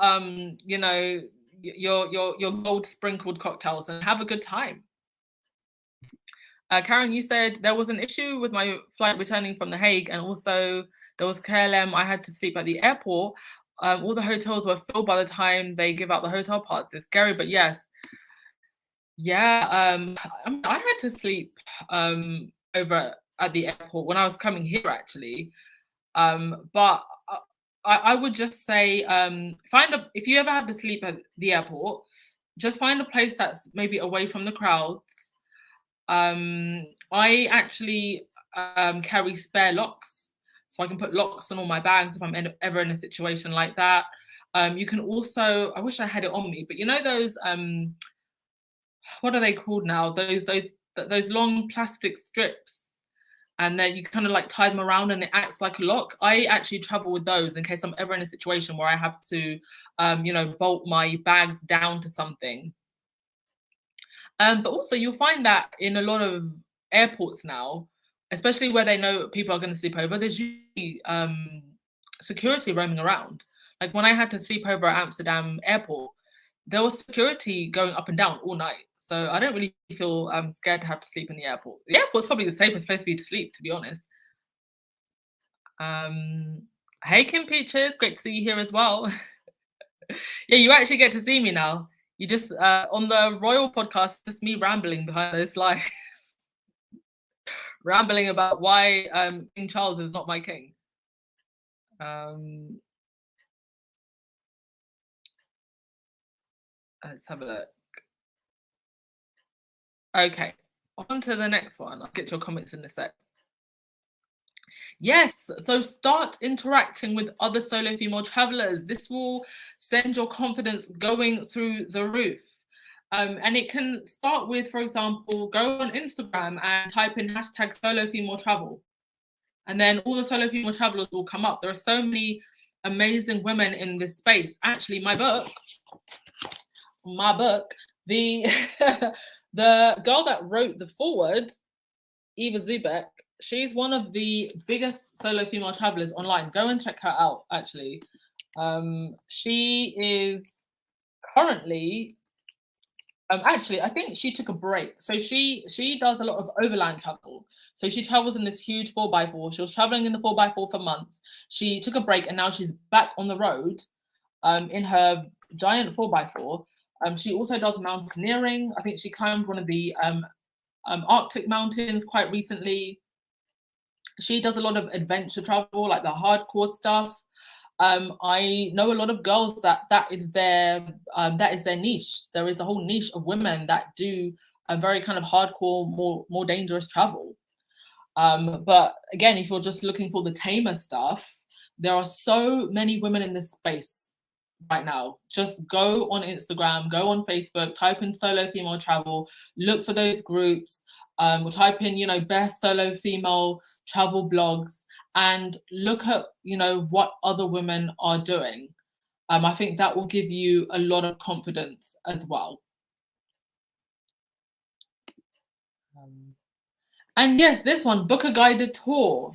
your gold sprinkled cocktails and have a good time. Karen, you said there was an issue with my flight returning from The Hague, and also there was KLM. I had to sleep at the airport. All the hotels were filled by the time they give out the hotel parts. It's scary, but yes. Yeah, I had to sleep over at the airport when I was coming here, actually. But I would just say, if you ever have to sleep at the airport, just find a place that's maybe away from the crowds. I actually carry spare locks, so I can put locks on all my bags if I'm ever in a situation like that. You can also, I wish I had it on me, but you know those, what are they called now? Those long plastic strips, and then you kind of like tie them around and it acts like a lock. I actually travel with those in case I'm ever in a situation where I have to, bolt my bags down to something. But also you'll find that in a lot of airports now, especially where they know people are going to sleep over, there's usually security roaming around. Like when I had to sleep over at Amsterdam airport, there was security going up and down all night. So I don't really feel scared to have to sleep in the airport. The airport's probably the safest place for you to sleep, to be honest. Hey, Kim Peaches, great to see you here as well. Yeah, you actually get to see me now. You just, on the Royal podcast, just me rambling behind those slides. Rambling about why King Charles is not my king. Let's have a look. Okay, on to the next one. I'll get your comments in a sec. Yes, so start interacting with other solo female travelers. This will send your confidence going through the roof. And it can start with, for example, go on Instagram and type in hashtag solo female travel. And then all the solo female travelers will come up. There are so many amazing women in this space. Actually, my book, the the girl that wrote the foreword, Eva Zubek, she's one of the biggest solo female travelers online. Go and check her out, actually. She is currently Actually, I think she took a break. So she does a lot of overland travel. So she travels in this huge 4x4. She was traveling in the 4x4 for months. She took a break and now she's back on the road in her giant 4x4. She also does mountaineering. I think she climbed one of the Arctic mountains quite recently. She does a lot of adventure travel, like the hardcore stuff. I know a lot of girls that is their niche. There is a whole niche of women that do a very kind of hardcore, more dangerous travel. But again, if you're just looking for the tamer stuff, there are so many women in this space right now. Just go on Instagram, go on Facebook, type in solo female travel, look for those groups, or type in, best solo female travel blogs and look at, what other women are doing. I think that will give you a lot of confidence as well. And yes, this one, book a guided tour.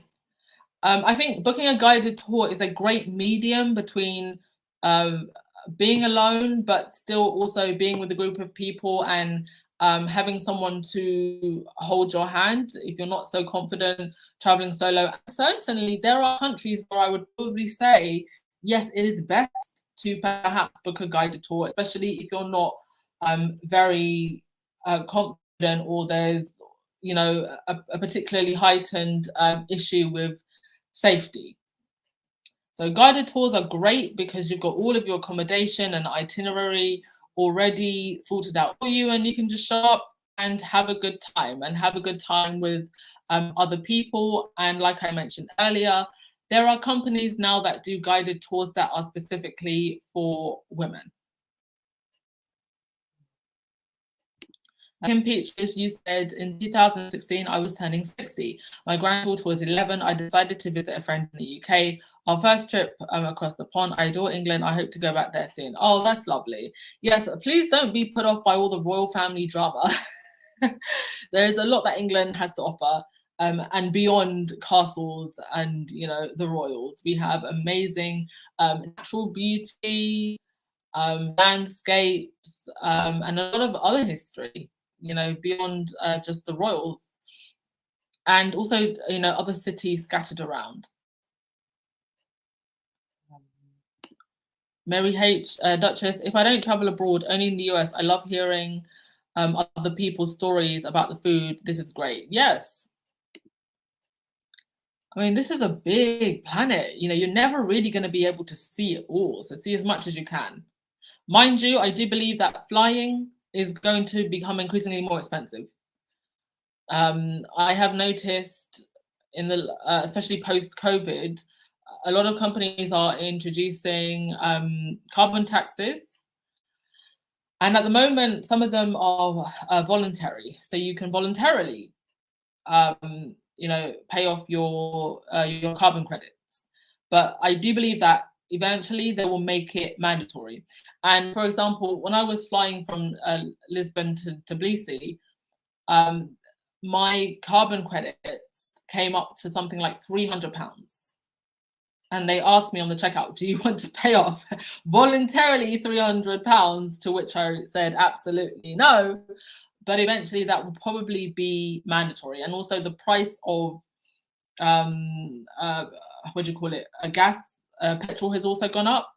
I think booking a guided tour is a great medium between um, being alone, but still also being with a group of people and having someone to hold your hand if you're not so confident traveling solo. Certainly, there are countries where I would probably say, yes, it is best to perhaps book a guided tour, especially if you're not very confident or there's a particularly heightened issue with safety. So guided tours are great because you've got all of your accommodation and itinerary already sorted out for you, and you can just show up and have a good time with other people. And like I mentioned earlier, there are companies now that do guided tours that are specifically for women. Kim Peaches, you said in 2016, I was turning 60. My granddaughter was 11. I decided to visit a friend in the UK. Our first trip across the pond. I adore England. I hope to go back there soon. Oh, that's lovely. Yes, please don't be put off by all the royal family drama. There's a lot that England has to offer. And beyond castles and the royals, we have amazing natural beauty, landscapes, and a lot of other history, beyond just the royals, and also, other cities scattered around. Mary H. Duchess, if I don't travel abroad, only in the US, I love hearing other people's stories about the food. This is great. Yes. I mean, this is a big planet. You're never really going to be able to see it all. So see as much as you can. Mind you, I do believe that flying is going to become increasingly more expensive. I have noticed in especially post-COVID, a lot of companies are introducing carbon taxes. And at the moment, some of them are voluntary. So you can voluntarily, pay off your carbon credits. But I do believe that eventually they will make it mandatory. And for example, when I was flying from Lisbon to Tbilisi, my carbon credits came up to something like £300. And they asked me on the checkout, do you want to pay off voluntarily £300? To which I said, absolutely no. But eventually that will probably be mandatory. And also the price of, what do you call it? Gas, petrol has also gone up.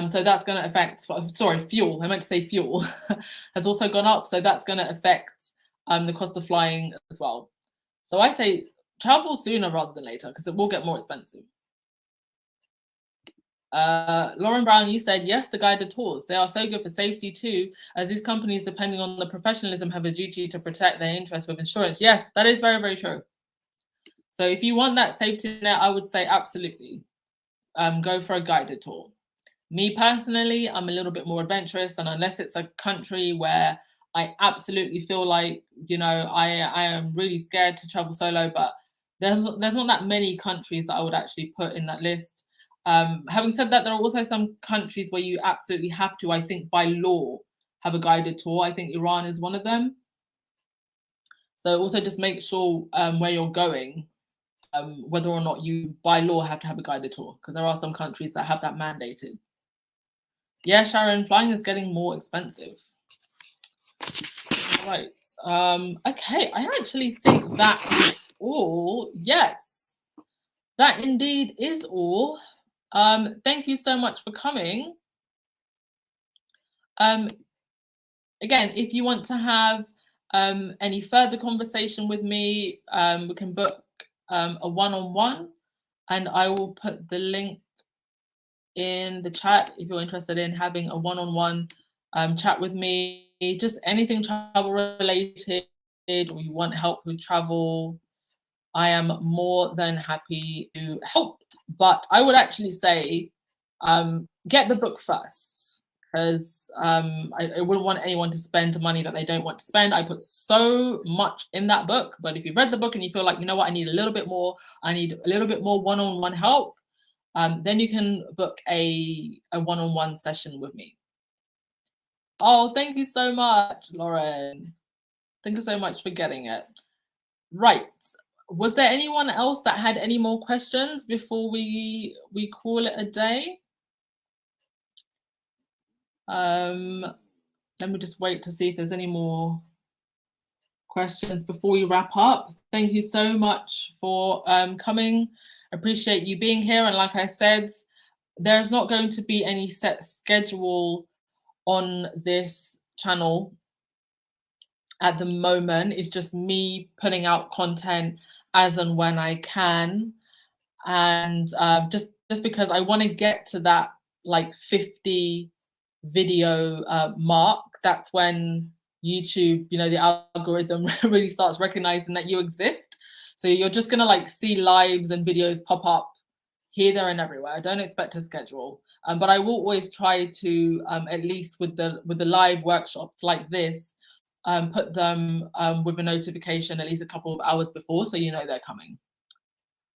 So that's going to affect, fuel. I meant to say fuel has also gone up. So that's going to affect the cost of flying as well. So I say travel sooner rather than later because it will get more expensive. Lauren Brown, you said, yes, the guided tours. They are so good for safety too, as these companies, depending on the professionalism, have a duty to protect their interests with insurance. Yes, that is very, very true. So if you want that safety net, I would say absolutely go for a guided tour. Me personally, I'm a little bit more adventurous, and unless it's a country where I absolutely feel like, I am really scared to travel solo, but there's not that many countries that I would actually put in that list. Having said that, there are also some countries where you absolutely have to, I think, by law, have a guided tour. I think Iran is one of them. So also just make sure where you're going, whether or not you, by law, have to have a guided tour, because there are some countries that have that mandated. Yeah, Sharon, flying is getting more expensive. Right. Okay, I actually think that is all. Yes, that indeed is all. Thank you so much for coming. Again, if you want to have any further conversation with me, we can book a one-on-one, and I will put the link in the chat if you're interested in having a one-on-one chat with me. Just anything travel related, or you want help with travel, I am more than happy to help. But I would actually say get the book first, because I wouldn't want anyone to spend money that they don't want to spend. I put so much in that book, but if you've read the book and you feel like, you know what, I need a little bit more, I need a little bit more one-on-one help, then you can book a one-on-one session with me. Oh, thank you so much, Lauren. Thank you so much for getting it. Right. Was there anyone else that had any more questions before we call it a day? Let me just wait to see if there's any more questions before we wrap up. Thank you so much for coming. Appreciate you being here. And like I said, there's not going to be any set schedule on this channel at the moment. It's just me putting out content as and when I can. And just because I want to get to that like 50 video mark, that's when YouTube, you know, the algorithm really starts recognizing that you exist. So you're just gonna like see lives and videos pop up here, there, and everywhere. I don't expect a schedule, but I will always try to at least with the live workshops like this, put them with a notification at least a couple of hours before, so you know they're coming.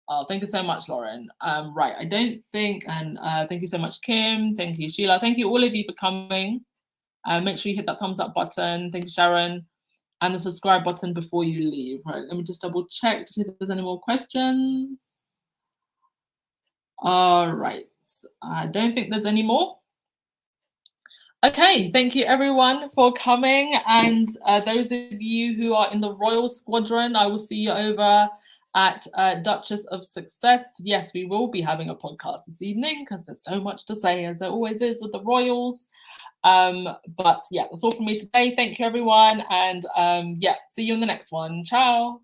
Oh, thank you so much, Lauren. Right, I don't think, and thank you so much, Kim. Thank you, Sheila. Thank you, all of you, for coming. Make sure you hit that thumbs up button. Thank you, Sharon. And the subscribe button before you leave. Right, let me just double check to see if there's any more questions. All right, I don't think there's any more. Okay, thank you everyone for coming. And those of you who are in the Royal Squadron, I will see you over at Duchess of Success. Yes, we will be having a podcast this evening because there's so much to say, as there always is with the Royals. But yeah, that's all from me today. Thank you everyone, and yeah, see you in the next one. Ciao.